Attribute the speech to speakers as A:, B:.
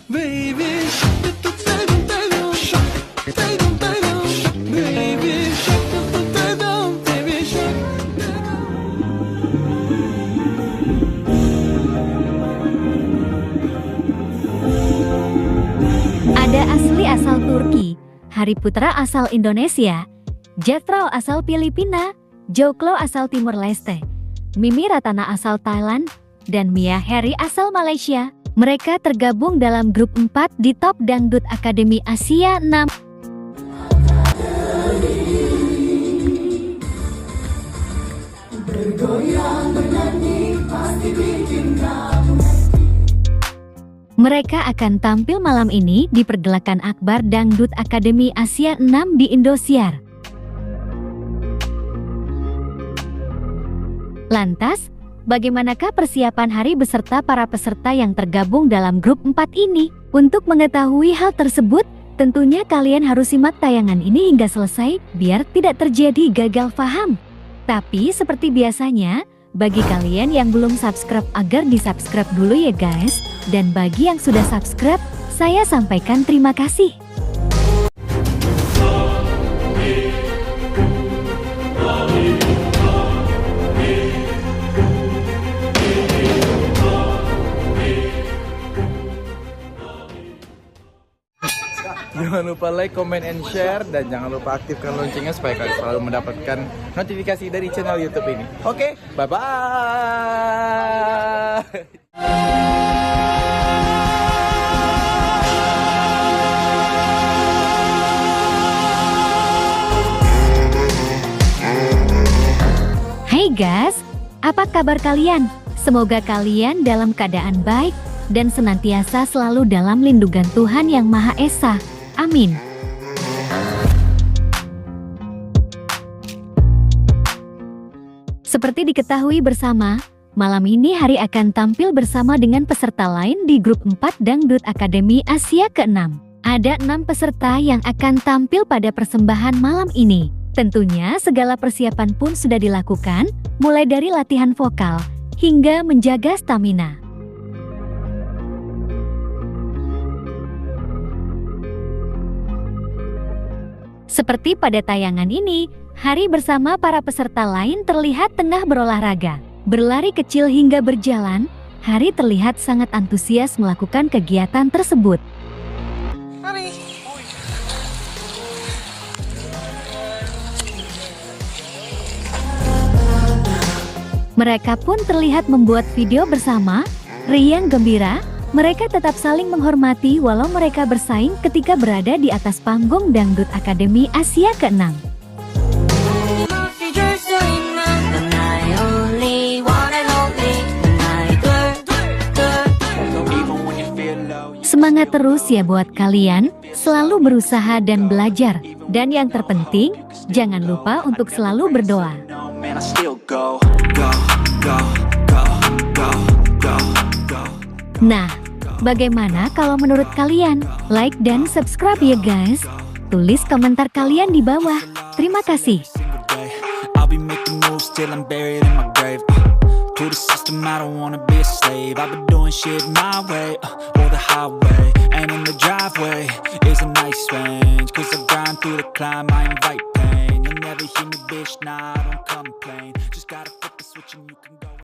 A: Baby shark do do shark baby shark do baby shark.
B: Ada Asli asal Turki, Hari Putra asal Indonesia, Jethro asal Filipina, Joklo asal Timur Leste, Mimi Ratana asal Thailand, dan Mia Harry asal Malaysia. Mereka tergabung dalam grup 4 di Top Dangdut Akademi Asia 6. Mereka akan tampil malam ini di pergelakan Akbar Dangdut Akademi Asia 6 di Indosiar. Lantas, bagaimanakah persiapan hari beserta para peserta yang tergabung dalam grup 4 ini? Untuk mengetahui hal tersebut, tentunya kalian harus simak tayangan ini hingga selesai biar tidak terjadi gagal paham. Tapi seperti biasanya, bagi kalian yang belum subscribe agar di-subscribe dulu ya guys. Dan bagi yang sudah subscribe, saya sampaikan terima kasih.
C: Jangan lupa like, comment, and share. Dan jangan lupa aktifkan loncengnya supaya kalian selalu mendapatkan notifikasi dari channel YouTube ini. Oke, bye-bye.
B: Hai guys, apa kabar kalian? Semoga kalian dalam keadaan baik dan senantiasa selalu dalam lindungan Tuhan Yang Maha Esa. Amin. Seperti diketahui bersama, malam ini Hari akan tampil bersama dengan peserta lain di grup 4 Dangdut Akademi Asia ke-6. Ada 6 peserta yang akan tampil pada persembahan malam ini. Tentunya segala persiapan pun sudah dilakukan, mulai dari latihan vokal hingga menjaga stamina. Seperti pada tayangan ini, Hari bersama para peserta lain terlihat tengah berolahraga. Berlari kecil hingga berjalan, Hari terlihat sangat antusias melakukan kegiatan tersebut. Mereka pun terlihat membuat video bersama, riang gembira. Mereka tetap saling menghormati walau mereka bersaing ketika berada di atas panggung Dangdut Akademi Asia ke-6. Semangat terus ya buat kalian, selalu berusaha dan belajar. Dan yang terpenting, jangan lupa untuk selalu berdoa. Nah, bagaimana kalau menurut kalian? Like dan subscribe ya guys. Tulis komentar kalian di bawah. Terima kasih. To the system, I don't wanna be a slave. I've been doing shit my way, or the highway. And in the driveway is a nice range. Cause I grind through the climb, I invite pain. You'll never hear me bitch, nah, I don't complain. Just gotta flip the switch and you can go.